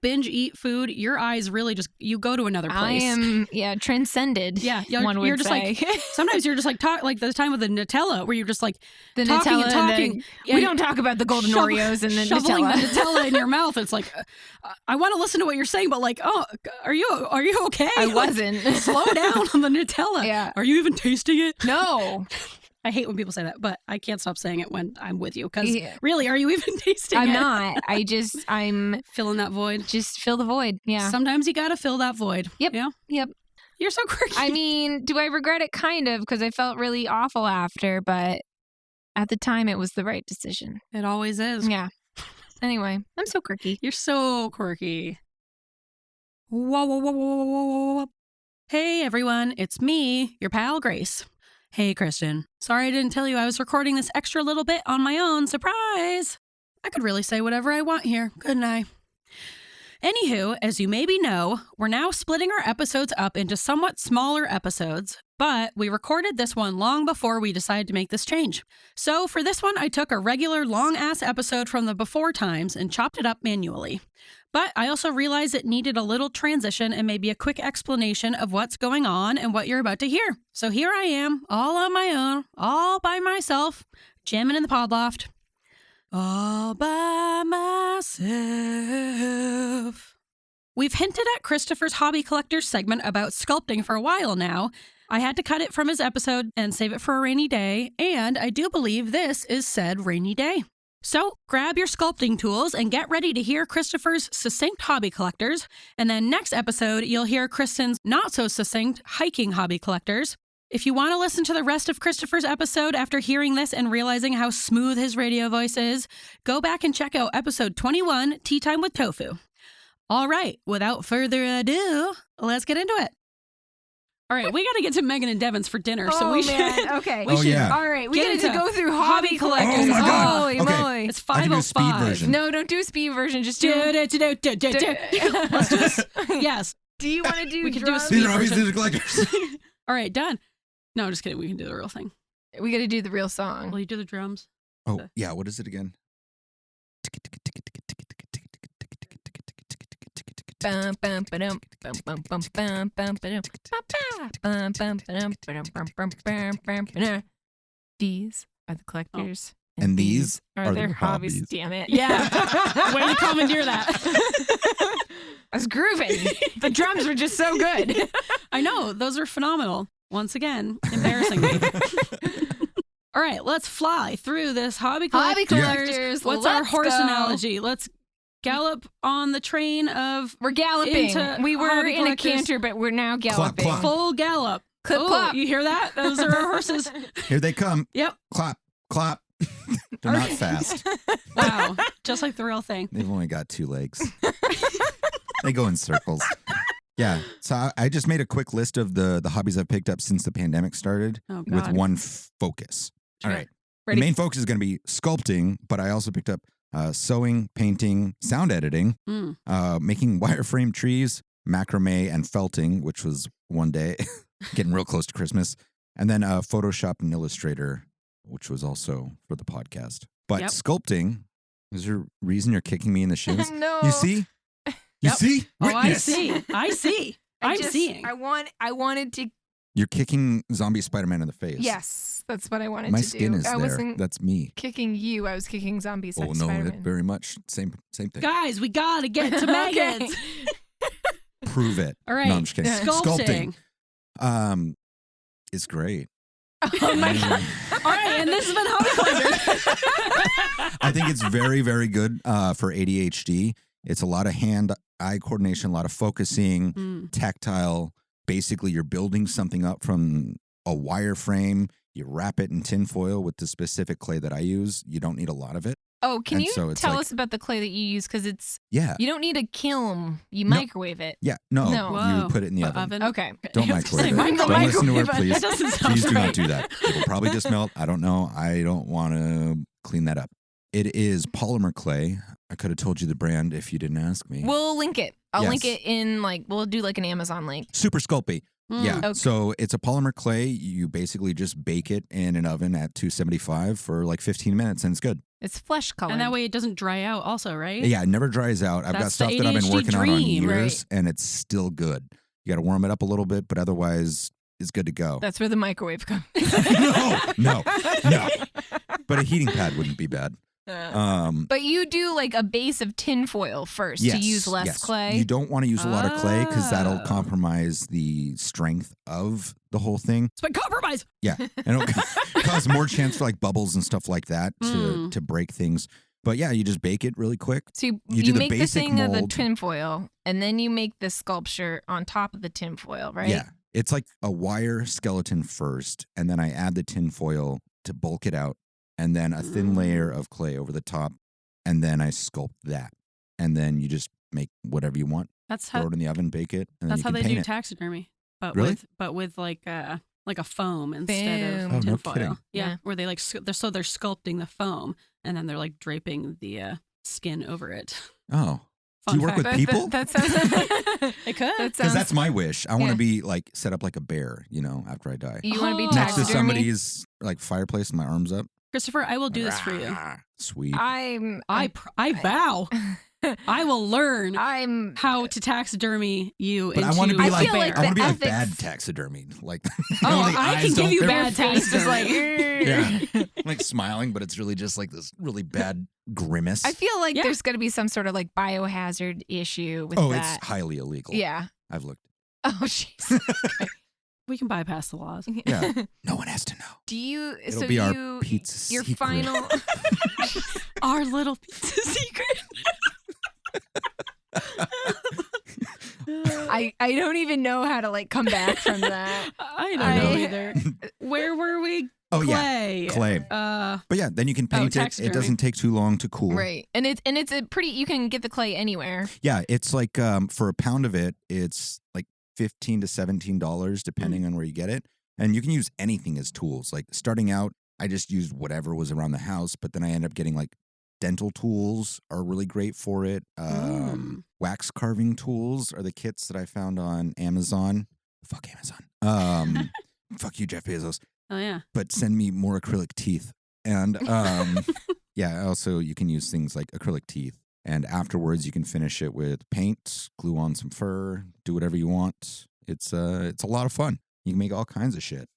binge eat food, your eyes really you go to another place. I am, transcended. Yeah. One would you're just say. like, sometimes you're just like, like the time with the Nutella where you're just like, the talking Nutella and talking. we don't talk about the golden Oreos and the shoveling Nutella. the Nutella in your mouth. It's like, I want to listen to what you're saying, but like, oh, are you okay? I Like, wasn't. slow down on the Nutella. Yeah. Are you even tasting it? No. I hate when people say that, but I can't stop saying it when I'm with you. Because really, are you even tasting it? I'm not. I'm filling that void. Just fill the void. Yeah. Sometimes you got to fill that void. Yep. Yeah. Yep. You're so quirky. I mean, do I regret it? Kind of, because I felt really awful after, but at the time it was the right decision. It always is. Yeah. Anyway, I'm so quirky. You're so quirky. Whoa, whoa, whoa, whoa, whoa, whoa, whoa. Hey, everyone. It's me, your pal, Grace. Hey, Kristin. Sorry I didn't tell you I was recording this extra little bit on my own. Surprise! I could really say whatever I want here, couldn't I? Anywho, as you maybe know, we're now splitting our episodes up into somewhat smaller episodes, but we recorded this one long before we decided to make this change. So for this one, I took a regular long-ass episode from the before times and chopped it up manually. But I also realized it needed a little transition and maybe a quick explanation of what's going on and what you're about to hear. So here I am, all on my own, all by myself, jamming in the Pod Loft. All by myself. We've hinted at Christopher's Hobby Collectors segment about sculpting for a while now. I had to cut it from his episode and save it for a rainy day, and I do believe this is said rainy day. So grab your sculpting tools and get ready to hear Christopher's succinct hobby collectors. And then next episode, you'll hear Kristin's not so succinct hiking hobby collectors. If you want to listen to the rest of Christopher's episode after hearing this and realizing how smooth his radio voice is, go back and check out episode 21, Tea Time with Tofu. All right, without further ado, let's get into it. All right, we got to get to Megan and Devin's for dinner, so we should. Okay. Oh, yeah. All right, we Get got to go through hobby collectors. Oh, my God. Holy Okay. moly. It's I can do a speed 5:05. version. No, don't do a speed version. Just do. Let's just, yes. Do you want to do? We could do a drums? speed These are always version. the collectors. All right, done. No, I'm just kidding. We can do the real thing. We got to do the real song. Will you do the drums? Oh, yeah. What is it again? Bum, bum, ba-dum, bum, bum, bum, bum, bum, ba-dum, bum, bum, ba-dum, ba-dum, bum, bum, bum, bum, ba-dum. These are the collectors. And these are their their hobbies. hobbies. Damn it. Yeah. Way to commandeer that. I was grooving. The drums were just so good. I know. Those are phenomenal. Once again, embarrassing me. All right, let's fly through this hobby Hobby collectors. collectors. What's our let's horse go. analogy? Let's gallop on the train of We're galloping. Into We were hobby in a collectors. canter, but we're now galloping. clap. full gallop. Clip, Oh, clop. you hear that? Those are our horses. Here they come. Yep. Clap, clap. They're not fast. Wow. Just like the real thing. They've only got 2 legs. They go in circles. Yeah. So I just made a quick list of the hobbies I've picked up since the pandemic started Oh, with God. one focus. All right. Ready? The main focus is going to be sculpting, but I also picked up sewing, painting, sound editing, Mm. making wireframe trees, macrame, and felting, which was one day getting real close to Christmas. And then Photoshop and Illustrator, which was also for the podcast. But Yep. sculpting, is there a reason you're kicking me in the shins? No. You see? You Yep. see? Oh, I Witness. see. I see. I'm seeing. I wanted to. You're kicking zombie Spider-Man in the face. Yes, that's what I wanted My to skin do. is I there. wasn't That's me. kicking you. I was kicking zombies. Oh, like no, Spider-Man. very much. Same thing. Guys, we got to get to Okay. Megan's. Prove it. All right. No, I'm just kidding. Sculpting. It's great. Oh my god. All right, and this has been Hobby Collectors. I think it's very, very good for ADHD. It's a lot of hand-eye coordination, a lot of focusing, Mm. tactile. Basically, you're building something up from a wireframe. You wrap it in tinfoil with the specific clay that I use. You don't need a lot of it. Oh, can And you so it's tell like- us about the clay that you use? Because it's Yeah. you don't need a kiln. You No. microwave it. Yeah. No, No. Whoa. you put it in the oven. Okay. Don't I was gonna microwave say, it. microwave Don't listen to her, it. please. That doesn't sound Please do right. not do that. It'll probably just melt. I don't know. I don't want to clean that up. It is polymer clay. I could have told you the brand if you didn't ask me. We'll link it. I'll link Yes. it in we'll do like an Amazon link. Super Sculpey. Yeah. Okay. So it's a polymer clay. You basically just bake it in an oven at 275 for like 15 minutes and it's good. It's flesh colored. And that way it doesn't dry out also, right? Yeah, it never dries out. I've got That's stuff the that I've been AuDHD working on dream, years and it's still good. You got to warm it up a little bit, but otherwise it's good to go. That's where the microwave comes. No. But a heating pad wouldn't be bad. But you do like a base of tinfoil first to use less clay. You don't want to use a lot of clay because that'll compromise the strength of the whole thing. It's been compromised. Yeah, and it'll cause more chance for like bubbles and stuff like that to break things. But yeah, you just bake it really quick. So you do the make the basic thing of the mold. tinfoil, and then you make the sculpture on top of the tinfoil, right? Yeah, it's like a wire skeleton first, and then I add the tinfoil to bulk it out, and then a thin layer of clay over the top, and then I sculpt that, and then you just make whatever you want. That's Throw how it in the oven, bake it, and that's then how you can they do paint it. taxidermy. But Really? with like a foam instead of Boom. Oh, no tinfoil. kidding. Yeah, where they like they're sculpting the foam and then they're like draping the skin over it. Oh, Fun do you work fact. with people? That sounds. It could. Because that's my wish. I want Yeah. to be like set up like a bear, after I die. You want to be Oh. Next to taxidermy? somebody's like fireplace, and my arms up. Christopher, I will do this for you. Rah, Sweet. I vow I will learn I'm how to taxidermy you But into I want to be I like feel like I want to be the like bad ethics- taxidermy. Like Oh, the I eyes can give don't- you they're- bad face is like. Yeah, like smiling, but it's really just like this really bad grimace. I feel like Yeah. there's going to be some sort of like biohazard issue with Oh, that. it's highly illegal. Yeah. I've looked. Oh, jeez. We can bypass the laws. Yeah, no one has to know. Do you? It'll so be you, our pizza your secret. final. Our little pizza secret. I don't even know how to like come back from that. I don't I- know either. Where were we? Oh Clay. yeah, clay. But yeah, then you can paint it. It taxidermy. doesn't take too long to cool. Right, and it's a pretty. You can get the clay anywhere. Yeah, it's like for a pound of it, it's like $15 to $17 depending on where you get it, and you can use anything as tools. Like starting out, I just used whatever was around the house, but then I ended up getting like dental tools are really great for it. Wax carving tools are the kits that I found on Amazon. Fuck Amazon. Fuck you, Jeff Bezos. Oh yeah. But send me more acrylic teeth. And yeah, also you can use things like acrylic teeth. And afterwards you can finish it with paint, glue on some fur, do whatever you want. It's a lot of fun. You can make all kinds of shit.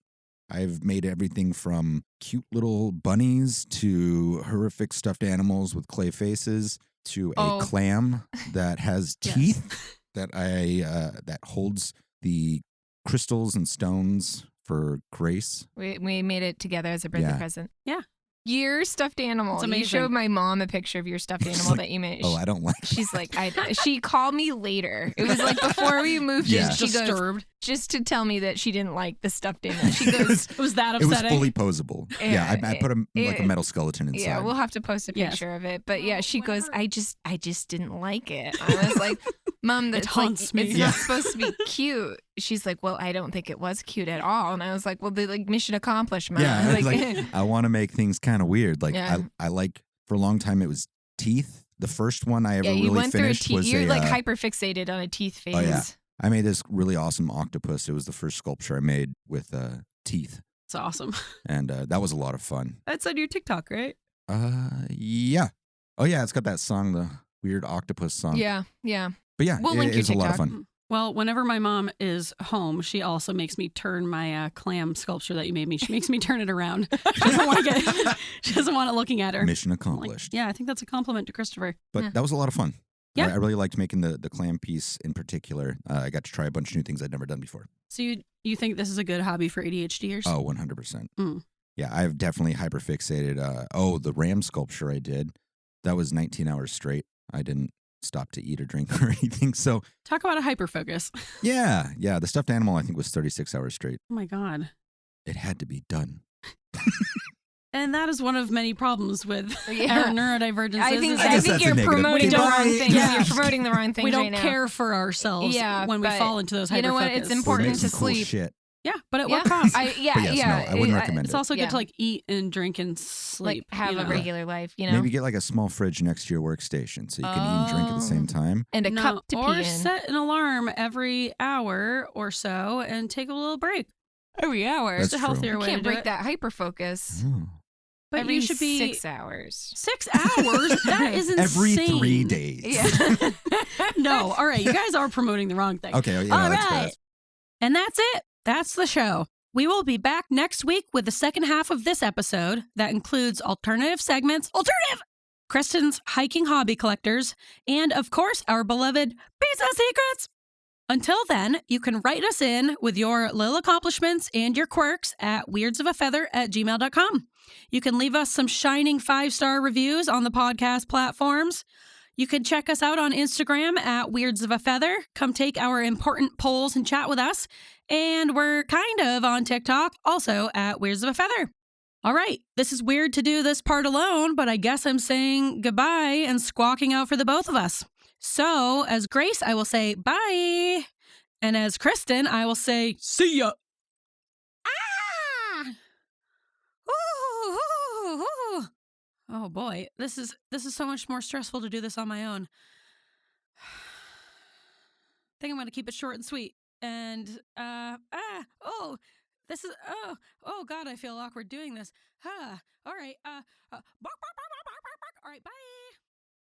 I've made everything from cute little bunnies to horrific stuffed animals with clay faces to a clam that has teeth that that holds the crystals and stones for grace. We made it together as a birthday Yeah. present. Yeah. Your stuffed animal. It's You amazing. showed my mom a picture of your stuffed animal that you made. Oh, I don't like She's like, she called me later. It was like before we moved Yeah. in. She goes, Disturbed. just to tell me that she didn't like the stuffed animal. She goes, Was that It was upsetting? fully posable. Yeah, I put a metal skeleton inside. yeah, we'll have to post a Yes. picture of it. But yeah, she goes, I just didn't like it. I was like, Mom, that's haunts like, me. it's Yeah. not supposed to be cute. She's like, well, I don't think it was cute at all. And I was like, well, the like mission accomplished, Mom. Yeah, like, I want to make things kind of weird. Like Yeah. I like for a long time it was teeth. The first one I ever yeah, you really went through a finished teeth. was You're a, like hyper fixated on a teeth phase. Oh, yeah. I made this really awesome octopus. It was the first sculpture I made with teeth, It's awesome. and that was a lot of fun. That's on your TikTok, right? Yeah. Oh yeah, it's got that song, the weird octopus song. Yeah, yeah. But yeah, We'll link it your is a lot of TikTok. fun. Well, whenever my mom is home, she also makes me turn my clam sculpture that you made me. She makes me turn it around. She doesn't want to she doesn't want it looking at her. Mission I'm like, accomplished. yeah, I think that's a compliment to Christopher. But Yeah. that was a lot of fun. Yeah. I really liked making the clam piece in particular. I got to try a bunch of new things I'd never done before. So you think this is a good hobby for ADHDers? Oh, 100%. Mm. Yeah, I've definitely hyperfixated. The ram sculpture I did, that was 19 hours straight. I didn't stop to eat or drink or anything. So Talk about a hyperfocus. yeah, the stuffed animal I think was 36 hours straight. Oh my God. It had to be done. And that is one of many problems with Yeah. our neurodivergences. I think is I that guess that's a you're negative. promoting the Okay, wrong bye. things. Yeah. You're promoting the wrong things we don't right now. care for ourselves Yeah, when we but fall into those hyperfocus. you know what? It's Or important make to some cool sleep. shit. Yeah, but at what cost? But yes, no, I wouldn't recommend It's it. also good to like eat and drink and sleep. Like have you a know? regular life, you know? Maybe get like a small fridge next to your workstation so you can eat and drink at the same time. And a cup to or pee in. set an alarm every hour or so and take a little break. Every hour. That's It's a true. healthier way Can't to do break it. that hyper-focus. Oh. But Every you should be 6 hours. 6 hours. That is insane. Every 3 days. Yeah. No, all right, you guys are promoting the wrong thing. Okay, All that's fair. right. And that's it. That's the show. We will be back next week with the second half of this episode that includes alternative segments, Kristin's hiking hobby collectors, and of course, our beloved pizza secrets. Until then, you can write us in with your Lil Accomplishments and your quirks at weirdsofafeather@gmail.com. You can leave us some shining 5-star reviews on the podcast platforms. You can check us out on Instagram at Weirds of a Feather. Come take our important polls and chat with us. And we're kind of on TikTok, also at Weirds of a Feather. All right, this is weird to do this part alone, but I guess I'm saying goodbye and squawking out for the both of us. So, as Grace, I will say bye. And as Kristin, I will say see ya. Ah! Ooh, ooh, ooh. Oh boy, this is so much more stressful to do this on my own. I think I'm going to keep it short and sweet. And oh god, I feel awkward doing this. All right. Bark, bark, bark, bark, bark, bark. All right, bye.